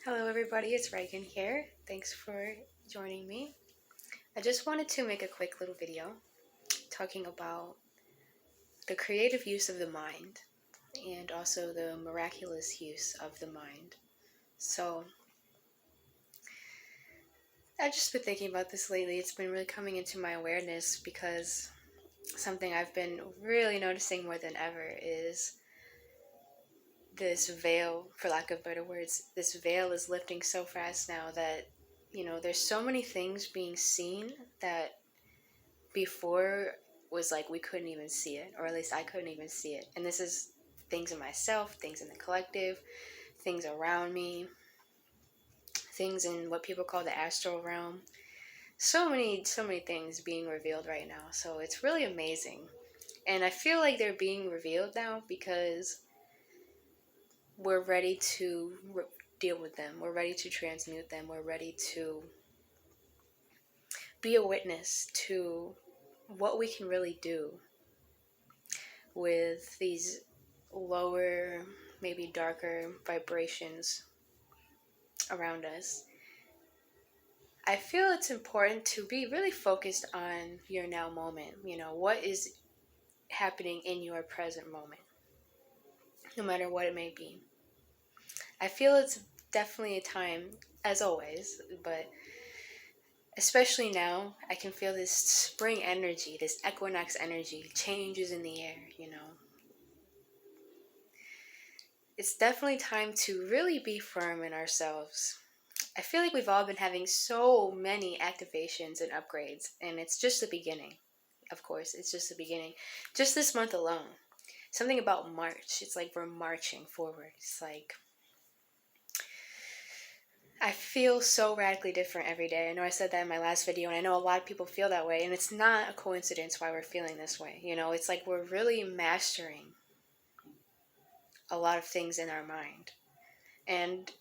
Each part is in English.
Hello, everybody. It's Regan here. Thanks for joining me. I just wanted to make a quick little video talking about the creative use of the mind and also the miraculous use of the mind. So, I've just been thinking about this lately. It's been really coming into my awareness because something I've been really noticing more than ever is this veil, for lack of better words. This veil is lifting so fast now that, there's so many things being seen that before was like we couldn't even see it, or at least I couldn't even see it. And this is things in myself, things in the collective, things around me, things in what people call the astral realm. So many things being revealed right now. So it's really amazing. And I feel like they're being revealed now because we're ready to deal with them. We're ready to transmute them. We're ready to be a witness to what we can really do with these lower, maybe darker vibrations around us. I feel it's important to be really focused on your now moment. What is happening in your present moment, no matter what it may be. I feel it's definitely a time, as always, but especially now, I can feel this spring energy, this equinox energy, changes in the air. It's definitely time to really be firm in ourselves. I feel like we've all been having so many activations and upgrades, and it's just the beginning. Of course, it's just the beginning. Just this month alone, something about March. It's like we're marching forward. It's like I feel so radically different every day. I know I said that in my last video, and I know a lot of people feel that way, and it's not a coincidence why we're feeling this way. It's like we're really mastering a lot of things in our mind. And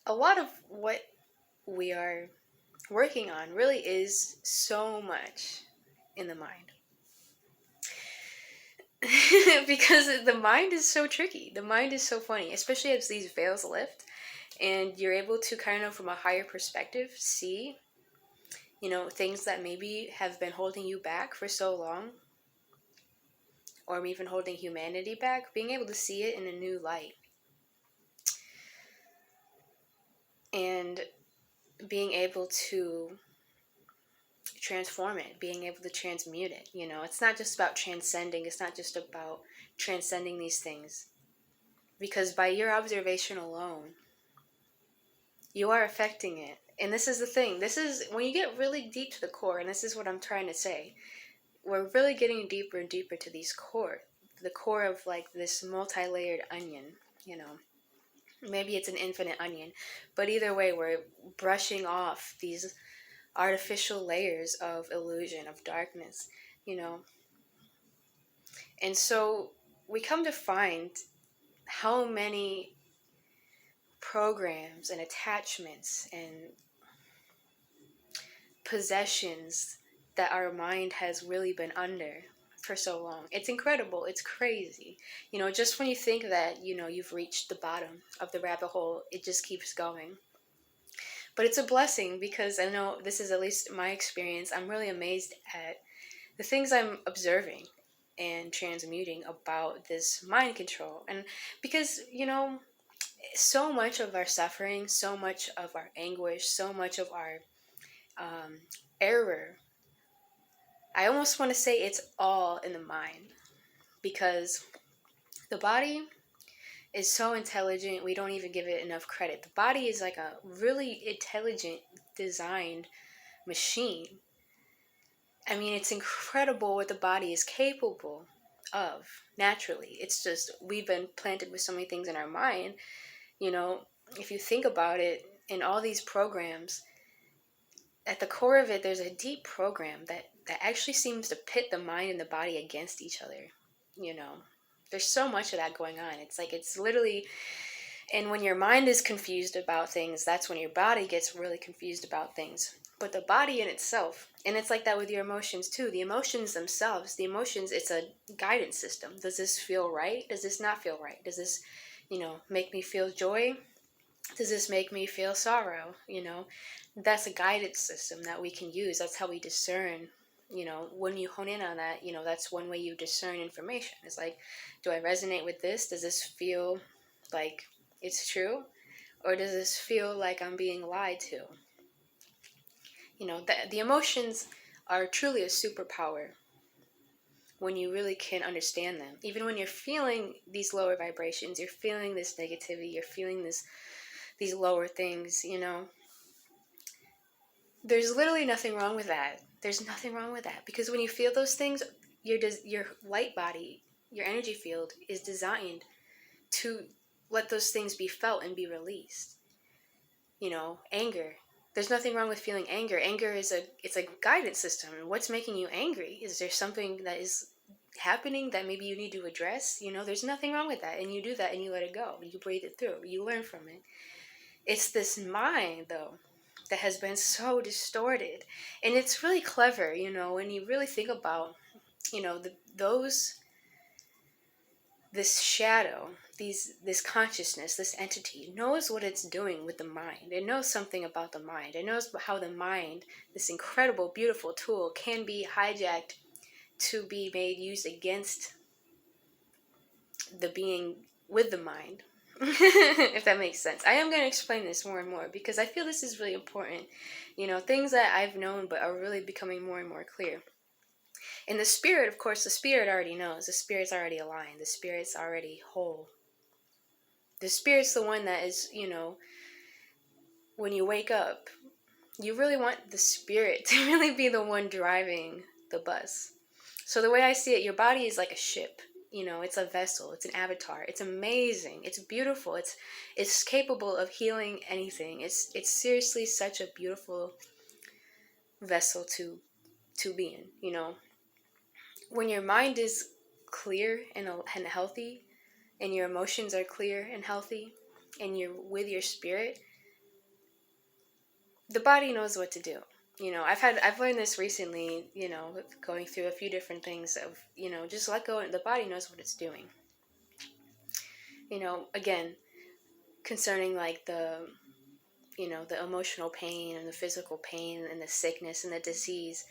a lot of what we are working on really is so much in the mind. Because the mind is so tricky. The mind is so funny, especially as these veils lift and you're able to kind of from a higher perspective see, things that maybe have been holding you back for so long, or even holding humanity back, being able to see it in a new light. And being able to transform it, being able to transmute it. It's not just about transcending, it's not just about transcending these things. Because by your observation alone, you are affecting it. And this is the thing. This is when you get really deep to the core, and this is what I'm trying to say. We're really getting deeper and deeper to these core. The core of like this multi-layered onion, Maybe it's an infinite onion. But either way, we're brushing off these artificial layers of illusion, of darkness, And so we come to find how many programs and attachments and possessions that our mind has really been under for so long. It's incredible. It's crazy. Just when you think that, you've reached the bottom of the rabbit hole, it just keeps going. But it's a blessing because I know this is at least my experience. I'm really amazed at the things I'm observing and transmuting about this mind control. And because, so much of our suffering, so much of our anguish, so much of our error, I almost want to say it's all in the mind, because the body is so intelligent, we don't even give it enough credit. The body is like a really intelligent, designed machine. I mean, it's incredible what the body is capable of naturally. It's just we've been planted with so many things in our mind. If you think about it, in all these programs, at the core of it, there's a deep program that actually seems to pit the mind and the body against each other. There's so much of that going on. It's like it's literally, and when your mind is confused about things, that's when your body gets really confused about things. But the body in itself, and it's like that with your emotions too. The emotions themselves, it's a guidance system. Does this feel right? Does this not feel right? Does this, make me feel joy? Does this make me feel sorrow? That's a guided system that we can use. That's how we discern. When you hone in on that, that's one way you discern information. It's like, do I resonate with this? Does this feel like it's true? Or does this feel like I'm being lied to? The emotions are truly a superpower when you really can understand them. Even when you're feeling these lower vibrations, you're feeling this negativity, you're feeling these lower things, there's literally nothing wrong with that. There's nothing wrong with that, because when you feel those things, your light body, your energy field is designed to let those things be felt and be released. Anger. There's nothing wrong with feeling anger. Anger is it's a guidance system. What's making you angry? Is there something that is happening that maybe you need to address? There's nothing wrong with that. And you do that and you let it go. You breathe it through. You learn from it. It's this mind, though, that has been so distorted. And it's really clever, when you really think about, this shadow, this consciousness, this entity knows what it's doing with the mind. It knows something about the mind. It knows how the mind, this incredible, beautiful tool, can be hijacked to be made used against the being with the mind. If that makes sense. I am going to explain this more and more because I feel this is really important. Things that I've known but are really becoming more and more clear. In the spirit, of course, the spirit already knows. The spirit's already aligned. The spirit's already whole. The spirit's the one that is, when you wake up, you really want the spirit to really be the one driving the bus. So the way I see it, your body is like a ship. It's a vessel. It's an avatar. It's amazing. It's beautiful. It's capable of healing anything. It's seriously such a beautiful vessel to be in. When your mind is clear and healthy, and your emotions are clear and healthy, and you're with your spirit, the body knows what to do. I've learned this recently, going through a few different things of, just let go, and the body knows what it's doing. Again, concerning like the emotional pain and the physical pain and the sickness and the disease,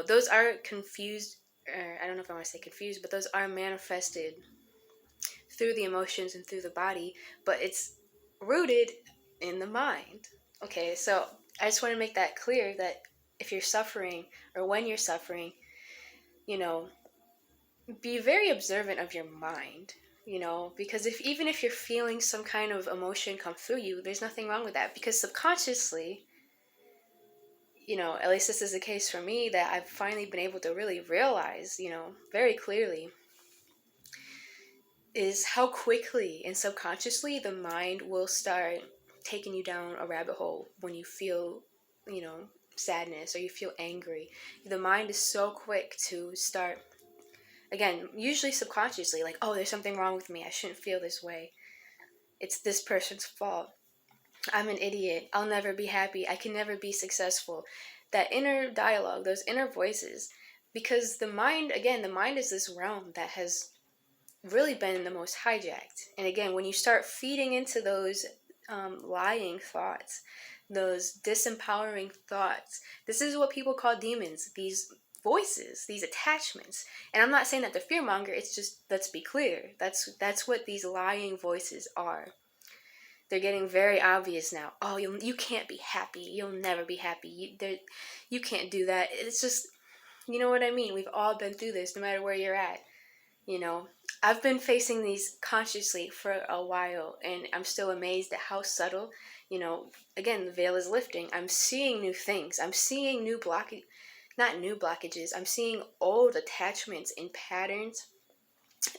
those are confused, or I don't know if I want to say confused, but those are manifested through the emotions and through the body, but it's rooted in the mind. Okay, so I just want to make that clear, that if you're suffering, or when you're suffering, be very observant of your mind, because even if you're feeling some kind of emotion come through you, there's nothing wrong with that, because subconsciously, at least this is the case for me, that I've finally been able to really realize, very clearly, is how quickly and subconsciously the mind will start taking you down a rabbit hole when you feel, sadness, or you feel angry. The mind is so quick to start, again, usually subconsciously, like, oh, there's something wrong with me. I shouldn't feel this way. It's this person's fault. I'm an idiot. I'll never be happy. I can never be successful. That inner dialogue, those inner voices, because the mind is this realm that has really been the most hijacked. And again, when you start feeding into those lying thoughts, those disempowering thoughts, this is what people call demons, these voices, these attachments. And I'm not saying that they're fear monger, it's just, let's be clear, that's what these lying voices are. They're getting very obvious now. Oh, you can't be happy. You'll never be happy. You can't do that. It's just, you know what I mean? We've all been through this, no matter where you're at. I've been facing these consciously for a while, and I'm still amazed at how subtle, again, the veil is lifting. I'm seeing new things. I'm seeing not new blockages. I'm seeing old attachments and patterns,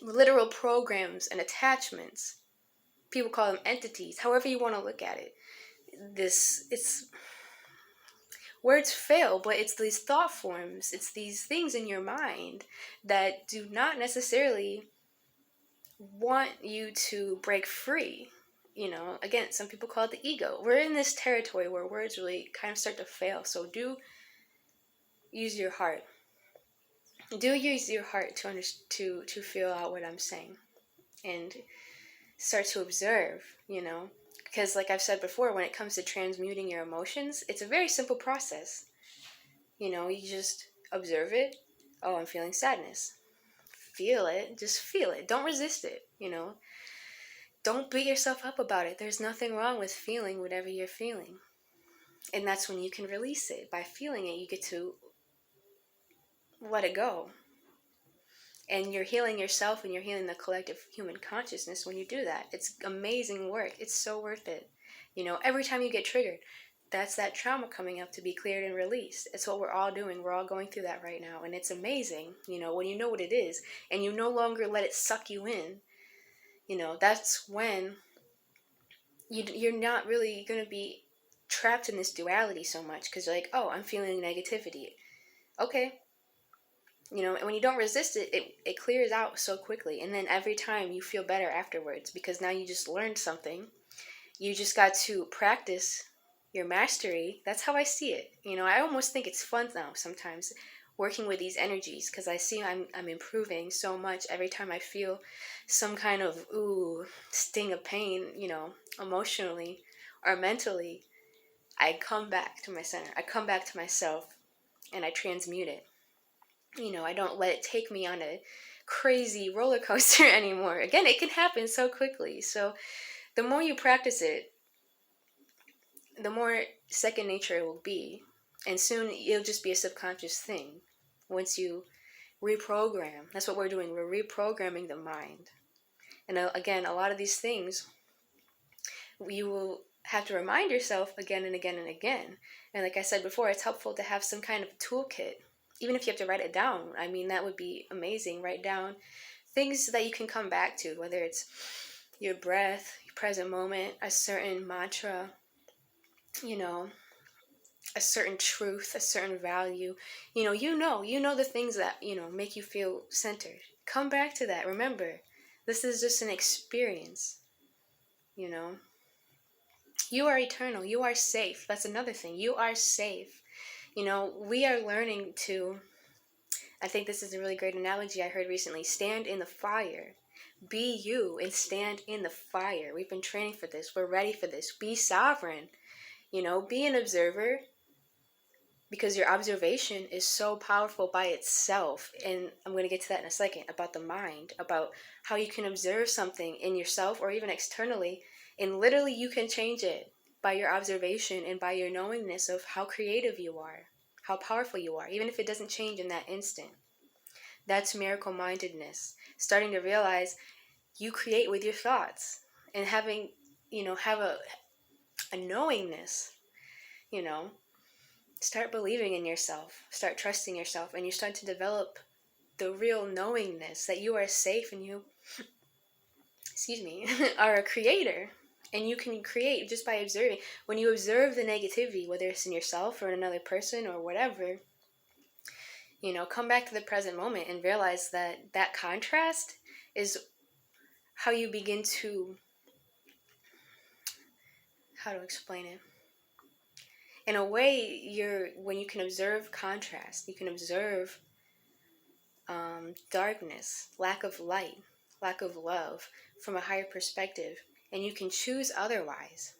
literal programs and attachments. People call them entities, however you want to look at it. It's words fail, but it's these thought forms, it's these things in your mind that do not necessarily want you to break free. Again, some people call it the ego. We're in this territory where words really kind of start to fail, so do use your heart. Do use your heart to feel out what I'm saying. And start to observe, because like I've said before, when it comes to transmuting your emotions, it's a very simple process. You just observe it. Oh, I'm feeling sadness. Feel it. Just feel it. Don't resist it. Don't beat yourself up about it. There's nothing wrong with feeling whatever you're feeling. And that's when you can release it. By feeling it, you get to let it go. And you're healing yourself and you're healing the collective human consciousness when you do that. It's amazing work. It's so worth it. Every time you get triggered, that's that trauma coming up to be cleared and released. It's what we're all doing. We're all going through that right now. And it's amazing, when you know what it is and you no longer let it suck you in. That's when you're not really going to be trapped in this duality so much, because you're like, oh, I'm feeling negativity. Okay. And when you don't resist it, it clears out so quickly. And then every time you feel better afterwards, because now you just learned something. You just got to practice your mastery. That's how I see it. I almost think it's fun now sometimes working with these energies, because I see I'm improving so much every time I feel some kind of sting of pain, emotionally or mentally. I come back to my center. I come back to myself and I transmute it. I don't let it take me on a crazy roller coaster anymore. Again, it can happen so quickly. So the more you practice it, the more second nature it will be. And soon it'll just be a subconscious thing. Once you reprogram, that's what we're doing. We're reprogramming the mind. And again, a lot of these things, you will have to remind yourself again and again and again. And like I said before, it's helpful to have some kind of toolkit. Even if you have to write it down, that would be amazing. Write down things that you can come back to, whether it's your breath, your present moment, a certain mantra, a certain truth, a certain value. You know the things that, make you feel centered. Come back to that. Remember, this is just an experience, You are eternal. You are safe. That's another thing. You are safe. We are learning to, I think this is a really great analogy I heard recently, stand in the fire. Be you and stand in the fire. We've been training for this. We're ready for this. Be sovereign. Be an observer, because your observation is so powerful by itself. And I'm going to get to that in a second, about the mind, about how you can observe something in yourself or even externally, and literally you can change it by your observation and by your knowingness of how creative you are, how powerful you are, even if it doesn't change in that instant. That's miracle mindedness. Starting to realize you create with your thoughts, and having, have a knowingness, Start believing in yourself, start trusting yourself, and you start to develop the real knowingness that you are safe and you, are a creator. And you can create just by observing. When you observe the negativity, whether it's in yourself or in another person or whatever, come back to the present moment and realize that contrast is how you begin to, how to explain it? In a way, when you can observe contrast, you can observe darkness, lack of light, lack of love from a higher perspective, and you can choose otherwise.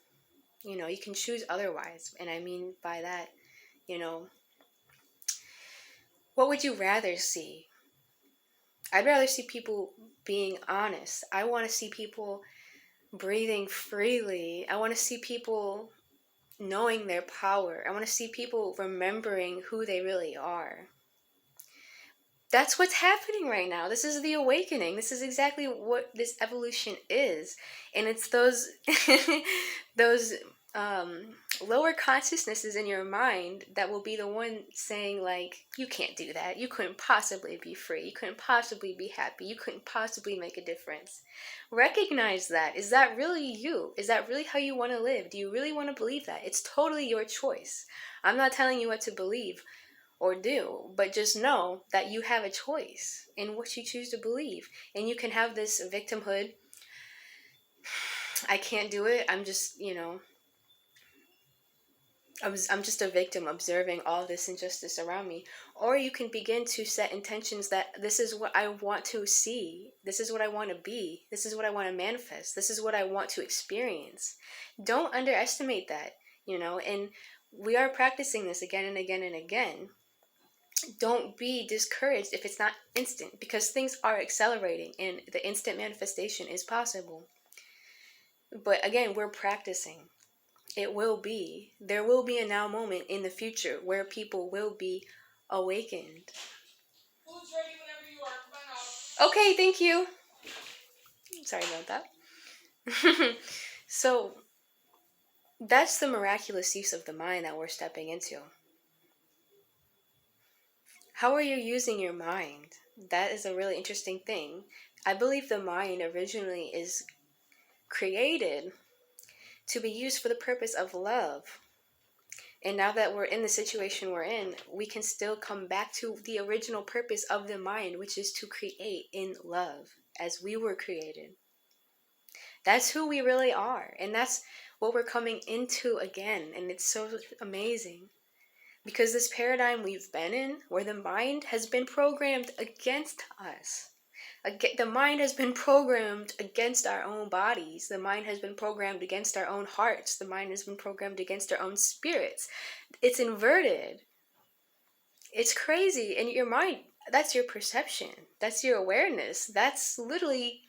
You can choose otherwise. And I mean by that, what would you rather see? I'd rather see people being honest. I want to see people breathing freely. I want to see people knowing their power. I want to see people remembering who they really are. That's what's happening right now. This is the awakening. This is exactly what this evolution is. And it's those those lower consciousnesses in your mind that will be the one saying, like, you can't do that. You couldn't possibly be free. You couldn't possibly be happy. You couldn't possibly make a difference. Recognize that. Is that really you? Is that really how you want to live? Do you really want to believe that? It's totally your choice. I'm not telling you what to believe or do, but just know that you have a choice in what you choose to believe. And you can have this victimhood. I can't do it. I'm just, I'm just a victim observing all this injustice around me. Or you can begin to set intentions that this is what I want to see. This is what I want to be. This is what I want to manifest. This is what I want to experience. Don't underestimate that, and we are practicing this again and again and again. Don't be discouraged if it's not instant, because things are accelerating and the instant manifestation is possible. But again, we're practicing. There will be a now moment in the future where people will be awakened. Food's ready whenever you are. Come on out. Okay, thank you. Sorry about that. So that's the miraculous use of the mind that we're stepping into. How are you using your mind? That is a really interesting thing. I believe the mind originally is created to be used for the purpose of love. And now that we're in the situation we're in, we can still come back to the original purpose of the mind, which is to create in love as we were created. That's who we really are. And that's what we're coming into again. And it's so amazing. Because this paradigm we've been in, where the mind has been programmed against us. The mind has been programmed against our own bodies. The mind has been programmed against our own hearts. The mind has been programmed against our own spirits. It's inverted. It's crazy. And your mind, that's your perception. That's your awareness. That's literally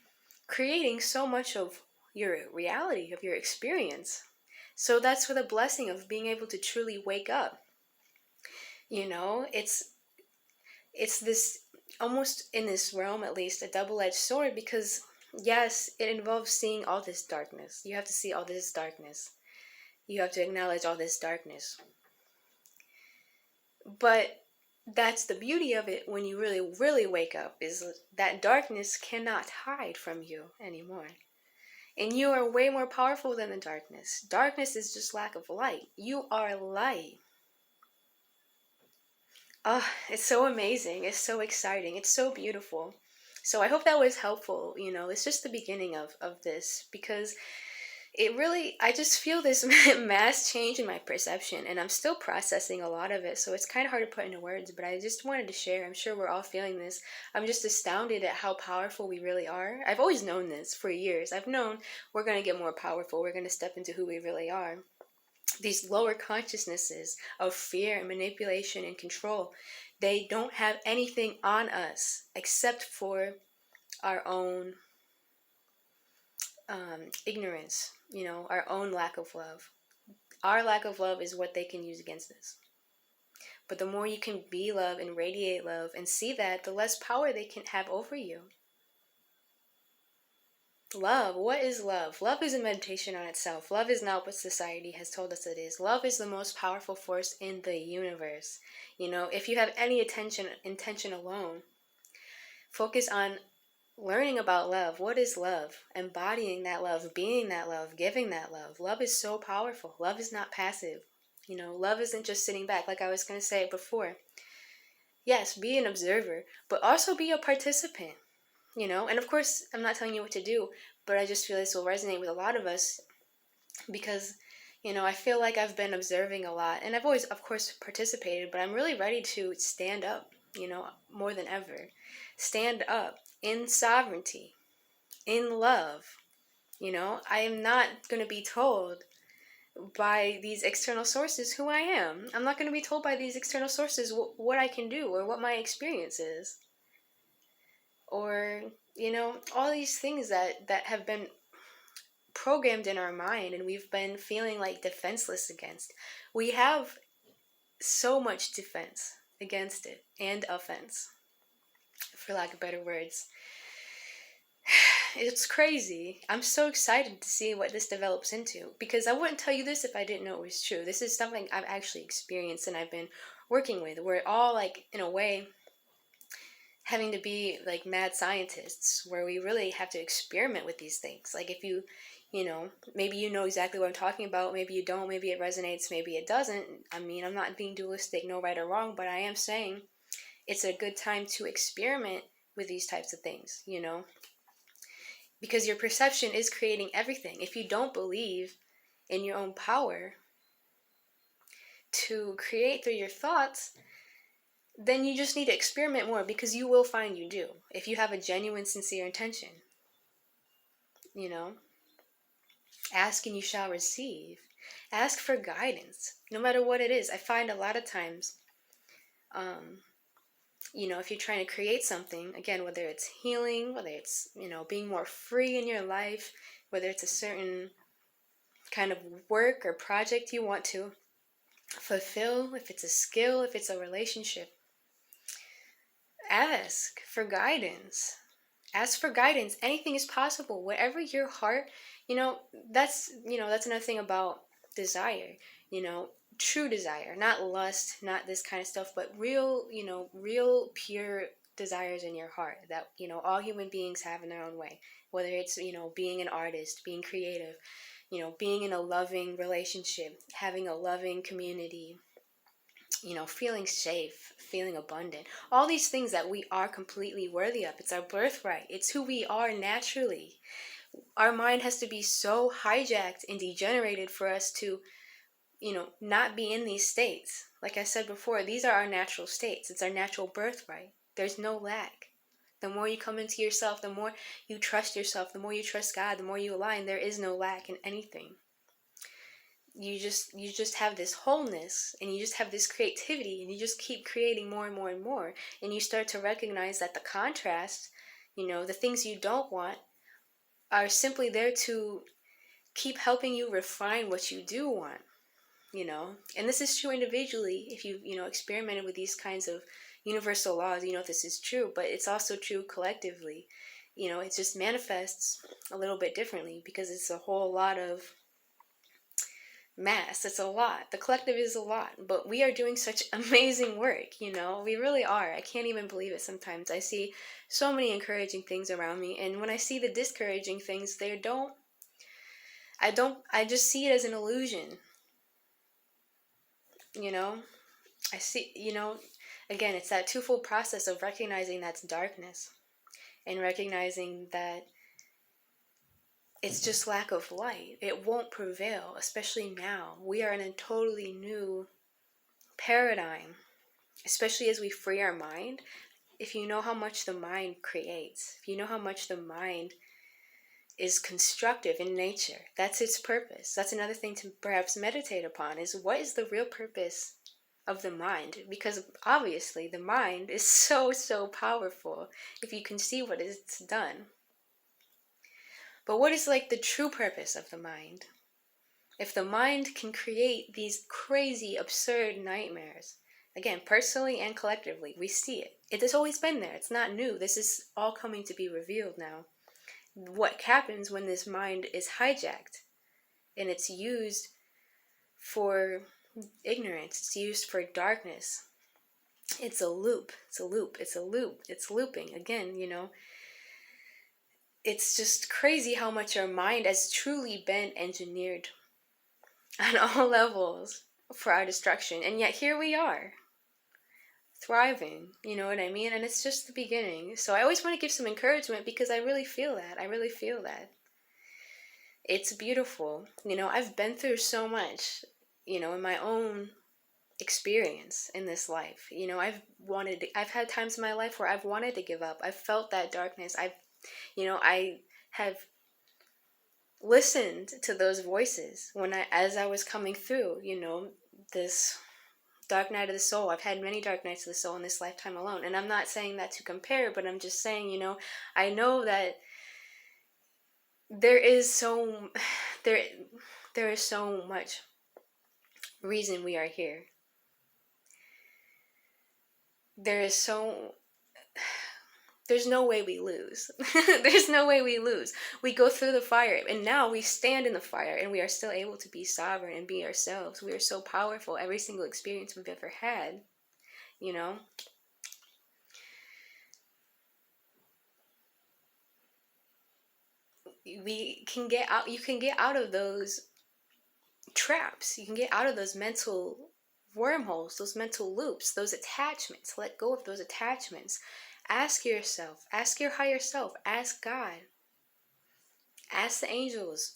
creating so much of your reality, of your experience. So that's for the blessing of being able to truly wake up. It's this, almost in this realm at least, a double-edged sword, because yes, it involves seeing all this darkness. You have to see all this darkness. You have to acknowledge all this darkness. But that's the beauty of it when you really, really wake up, is that darkness cannot hide from you anymore. And you are way more powerful than the darkness. Darkness is just lack of light. You are light. Oh, it's so amazing. It's so exciting. It's so beautiful. So I hope that was helpful. It's just the beginning of this, because I just feel this mass change in my perception, and I'm still processing a lot of it. So it's kind of hard to put into words, but I just wanted to share. I'm sure we're all feeling this. I'm just astounded at how powerful we really are. I've always known this for years. I've known we're going to get more powerful. We're going to step into who we really are. These lower consciousnesses of fear and manipulation and control, they don't have anything on us except for our own ignorance, our own lack of love. Our lack of love is what they can use against us. But the more you can be love and radiate love and see that, the less power they can have over you. Love. What is love? Love is a meditation on itself. Love is not what society has told us it is. Love is the most powerful force in the universe. If you have any intention alone, focus on learning about love. What is love? Embodying that love, being that love, giving that love. Love is so powerful. Love is not passive. Love isn't just sitting back, like I was going to say before. Yes, be an observer, but also be a participant. And of course, I'm not telling you what to do, but I just feel this will resonate with a lot of us, because, I feel like I've been observing a lot, and I've always, of course, participated, but I'm really ready to stand up, more than ever. Stand up in sovereignty, in love. I am not going to be told by these external sources who I am. I'm not going to be told by these external sources what I can do or what my experience is. Or, all these things that have been programmed in our mind and we've been feeling like defenseless against. We have so much defense against it, and offense, for lack of better words. It's crazy. I'm so excited to see what this develops into, because I wouldn't tell you this if I didn't know it was true. This is something I've actually experienced and I've been working with. We're all, like, in a way, having to be like mad scientists, where we really have to experiment with these things. Like, if maybe you know exactly what I'm talking about, maybe you don't, maybe it resonates, maybe it doesn't. I mean, I'm not being dualistic, no right or wrong, but I am saying it's a good time to experiment with these types of things, because your perception is creating everything. If you don't believe in your own power, to create through your thoughts, then you just need to experiment more, because you will find you do if you have a genuine, sincere intention. You know, ask and you shall receive. Ask for guidance, no matter what it is. I find a lot of times, if you're trying to create something, again, whether it's healing, whether it's, being more free in your life, whether it's a certain kind of work or project you want to fulfill, if it's a skill, if it's a relationship, ask for guidance. Ask for guidance. Anything is possible. Whatever your heart, that's another thing about desire, true desire, not lust, not this kind of stuff, but real, real pure desires in your heart that, all human beings have in their own way. Whether it's, being an artist, being creative, being in a loving relationship, having a loving community, feeling safe, feeling abundant. All these things that we are completely worthy of. It's our birthright. It's who we are naturally. Our mind has to be so hijacked and degenerated for us to, not be in these states. Like I said before, these are our natural states. It's our natural birthright. There's no lack. The more you come into yourself, the more you trust yourself, the more you trust God, the more you align, there is no lack in anything. You just have this wholeness, and you just have this creativity, and you just keep creating more and more and more, and you start to recognize that the contrast, the things you don't want, are simply there to keep helping you refine what you do want. And this is true individually. If you've experimented with these kinds of universal laws, this is true, but it's also true collectively. It just manifests a little bit differently because it's a whole lot of mass. It's a lot. The collective is a lot, but we are doing such amazing work. We really are. I can't even believe it. Sometimes I see so many encouraging things around me, and when I see the discouraging things, I just see it as an illusion. I see, again, it's that twofold process of recognizing that's darkness and recognizing that it's just lack of light. It won't prevail, especially now. We are in a totally new paradigm, especially as we free our mind. If you know how much the mind creates, if you know how much the mind is constructive in nature, that's its purpose. That's another thing to perhaps meditate upon, is what is the real purpose of the mind? Because obviously the mind is so powerful if you can see what it's done. But what is like the true purpose of the mind? If the mind can create these crazy, absurd nightmares, again, personally and collectively, we see it. It has always been there. It's not new. This is all coming to be revealed now. What happens when this mind is hijacked and it's used for ignorance, it's used for darkness. It's a loop. It's a loop. It's a loop. It's looping. Again, it's just crazy how much our mind has truly been engineered on all levels for our destruction. And yet here we are, thriving, you know what I mean? And it's just the beginning. So I always want to give some encouragement because I really feel that. I really feel that. It's beautiful. I've been through so much, in my own experience in this life. I've had times in my life where I've wanted to give up. I've felt that darkness. I have listened to those voices as I was coming through, this dark night of the soul. I've had many dark nights of the soul in this lifetime alone. And I'm not saying that to compare, but I'm just saying, I know that there is so much reason we are here. There's no way we lose. There's no way we lose. We go through the fire, and now we stand in the fire, and we are still able to be sovereign and be ourselves. We are so powerful. Every single experience we've ever had, we can get out. You can get out of those traps. You can get out of those mental wormholes, those mental loops, those attachments. Let go of those attachments. Ask yourself, ask your higher self, ask God, ask the angels,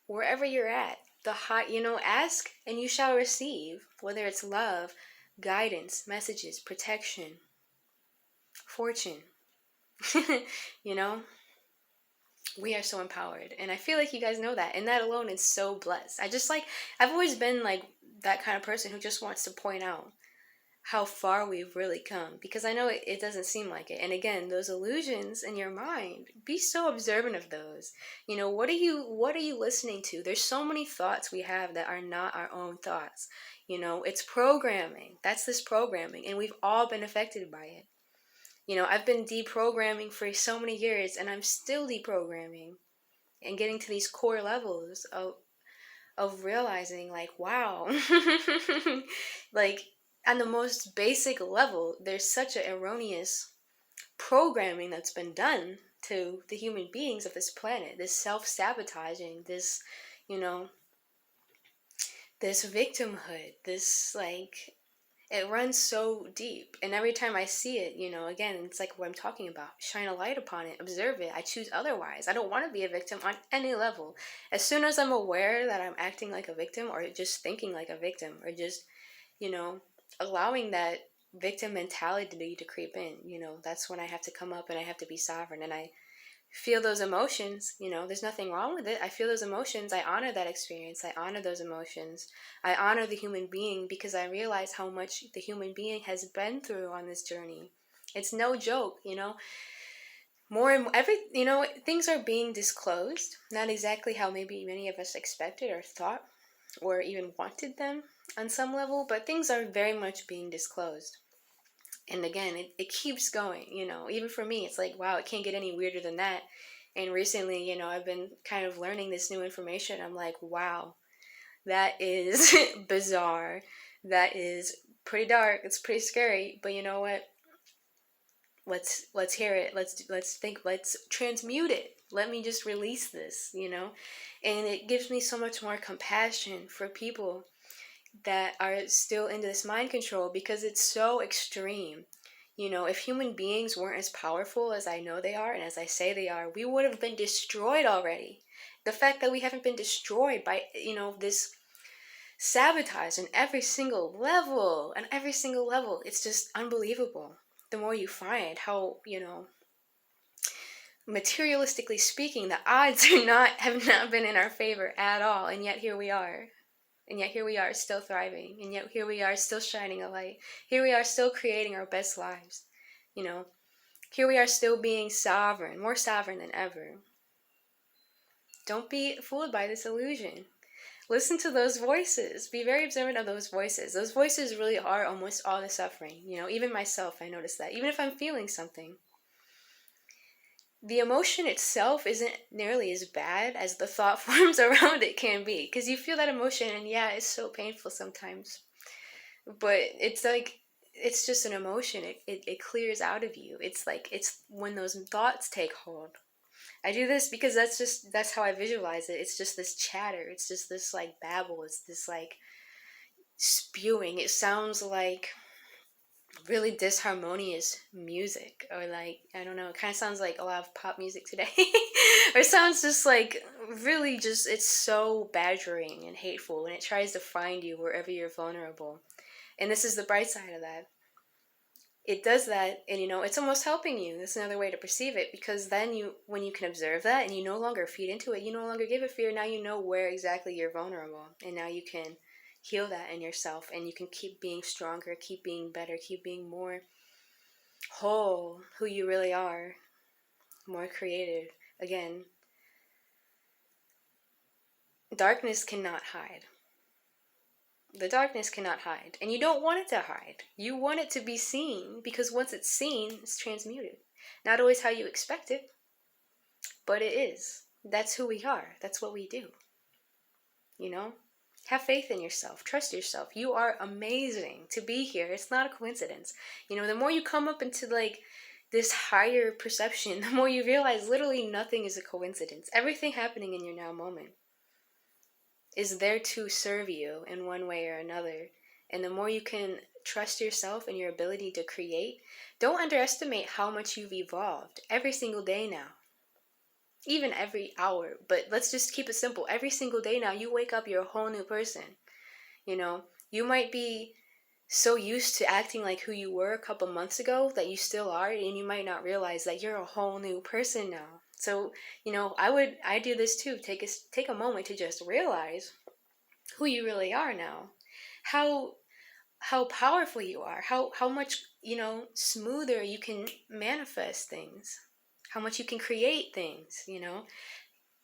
wherever you're at, the high, ask and you shall receive, whether it's love, guidance, messages, protection, fortune. you know, we are so empowered. And I feel like you guys know that. And that alone is so blessed. I've always been like that kind of person who just wants to point out how far we've really come, because I know it doesn't seem like it. And again, those illusions in your mind, be so observant of those. What are you listening to? There's so many thoughts we have that are not our own thoughts. It's programming. That's this programming, and we've all been affected by it. I've been deprogramming for so mmany years, and I'm still deprogramming and getting to these core levels of realizing, like, wow. Like, on the most basic level, there's such an erroneous programming that's been done to the human beings of this planet, this self-sabotaging, this, this victimhood, this, like, it runs so deep. And every time I see it, again, it's like what I'm talking about. Shine a light upon it, observe it. I choose otherwise. I don't want to be a victim on any level. As soon as I'm aware that I'm acting like a victim, or just thinking like a victim, or just, allowing that victim mentality to creep in, that's when I have to come up and I have to be sovereign. And I feel those emotions, there's nothing wrong with it. I feel those emotions. I honor that experience. I honor those emotions. I honor the human being, because I realize how much the human being has been through on this journey. It's no joke, more and things are being disclosed, not exactly how maybe many of us expected or thought or even wanted them on some level, but things are very much being disclosed. And again, it keeps going, even for me, it's like, wow, it can't get any weirder than that. And recently, I've been kind of learning this new information. I'm like, wow, that is bizarre. That is pretty dark. It's pretty scary. But you know what? Let's hear it. Let's think. Let's transmute it. Let me just release this. And it gives me so much more compassion for people that are still into this mind control, because it's so extreme. If human beings weren't as powerful as I know they are, and as I say they are, we would have been destroyed already. The fact that we haven't been destroyed by, this sabotage on every single level, it's just unbelievable. The more you find how, materialistically speaking, the odds have not been in our favor at all, and yet here we are. And yet here we are still thriving. And yet here we are still shining a light. Here we are still creating our best lives. Here we are still being sovereign, more sovereign than ever. Don't be fooled by this illusion. Listen to those voices. Be very observant of those voices. Those voices really are almost all the suffering. Even myself, I notice that. Even if I'm feeling something, the emotion itself isn't nearly as bad as the thought forms around it can be. Because you feel that emotion, and yeah, it's so painful sometimes. But it's like, it's just an emotion. It clears out of you. It's like, it's when those thoughts take hold. I do this because that's how I visualize it. It's just this chatter. It's just this, like, babble. It's this, like, spewing. It sounds like really disharmonious music, or, like, I don't know, it kind of sounds like a lot of pop music today. Or it sounds just like really just, it's so badgering and hateful, and it tries to find you wherever you're vulnerable. And this is the bright side of that. It does that, and it's almost helping you. That's another way to perceive it, because then when you can observe that and you no longer feed into it, you no longer give it fear. Now you know where exactly you're vulnerable, and now you can heal that in yourself, and you can keep being stronger, keep being better, keep being more whole, who you really are, more creative. Again, darkness cannot hide. The darkness cannot hide, and you don't want it to hide. You want it to be seen, because once it's seen, it's transmuted. Not always how you expect it, but it is. That's who we are. That's what we do. Have faith in yourself. Trust yourself. You are amazing to be here. It's not a coincidence. The more you come up into, like, this higher perception, the more you realize literally nothing is a coincidence. Everything happening in your now moment is there to serve you in one way or another. And the more you can trust yourself and your ability to create, don't underestimate how much you've evolved every single day now. even every hour, but let's just keep it simple. Every single day now, you wake up, you're a whole new person. You know, you might be so used to acting like who you were a couple months ago that you still are, and you might not realize that you're a whole new person now. So, I do this too. Take a moment to just realize who you really are now. How how powerful you are. How much, smoother you can manifest things. How much you can create things,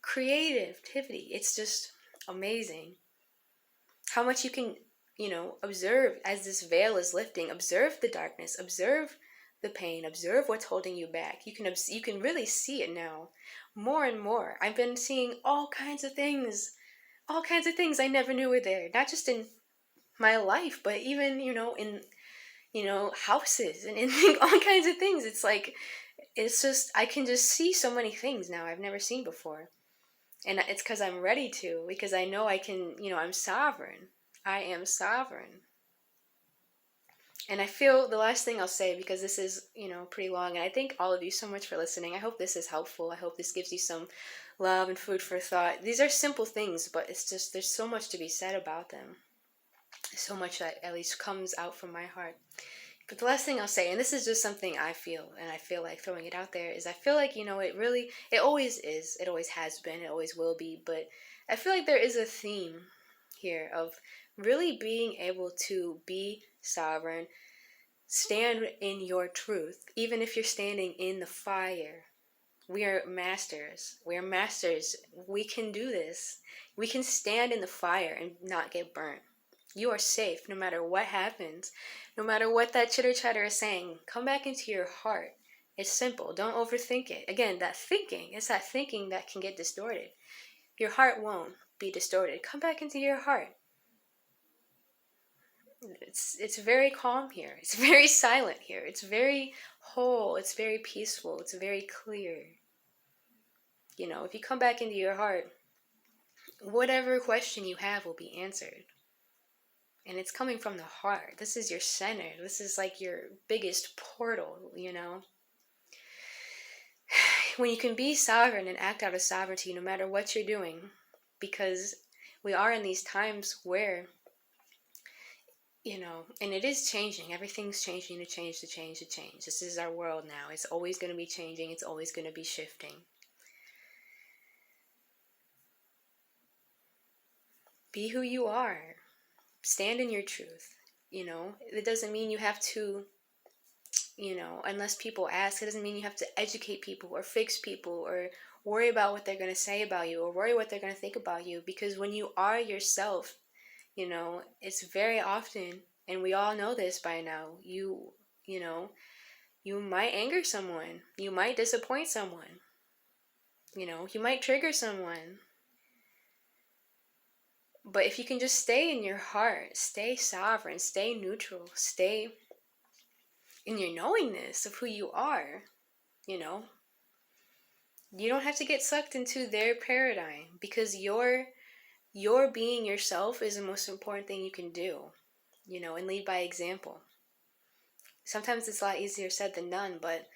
Creativity. It's just amazing. How much you can, observe as this veil is lifting. Observe the darkness, observe the pain, observe what's holding you back. You can really see it now, more and more. I've been seeing all kinds of things, I never knew were there, not just in my life, but even, in, houses and in all kinds of things. It's like, it's just, I can just see so many things now I've never seen before. And it's because I'm ready to, because I know I can, I'm sovereign. I am sovereign. And I feel the last thing I'll say, because this is, pretty long, and I thank all of you so much for listening. I hope this is helpful. I hope this gives you some love and food for thought. These are simple things, but it's just, there's so much to be said about them. So much that at least comes out from my heart. But the last thing I'll say, and this is just something I feel, and I feel like throwing it out there, is I feel like, it always is, it always has been, it always will be, but I feel like there is a theme here of really being able to be sovereign, stand in your truth, even if you're standing in the fire. We are masters. We are masters. We can do this. We can stand in the fire and not get burnt. You are safe no matter what happens, no matter what that chitter chatter is saying. Come back into your heart. It's simple. Don't overthink it. Again, it's that thinking that can get distorted. Your heart won't be distorted. Come back into your heart. It's very calm here. It's very silent here. It's very whole. It's very peaceful. It's very clear. If you come back into your heart, whatever question you have will be answered. And it's coming from the heart. This is your center. This is like your biggest portal, When you can be sovereign and act out of sovereignty no matter what you're doing, because we are in these times where, and it is changing. Everything's changing to change. This is our world now. It's always going to be changing. It's always going to be shifting. Be who you are. Stand in your truth. It doesn't mean you have to, unless people ask, it doesn't mean you have to educate people or fix people or worry about what they're going to say about you or worry what they're going to think about you. Because when you are yourself, it's very often, and we all know this by now, you might anger someone. You might disappoint someone. You might trigger someone. But if you can just stay in your heart, stay sovereign, stay neutral, stay in your knowingness of who you are, you don't have to get sucked into their paradigm, because your being yourself is the most important thing you can do, and lead by example. Sometimes it's a lot easier said than done, but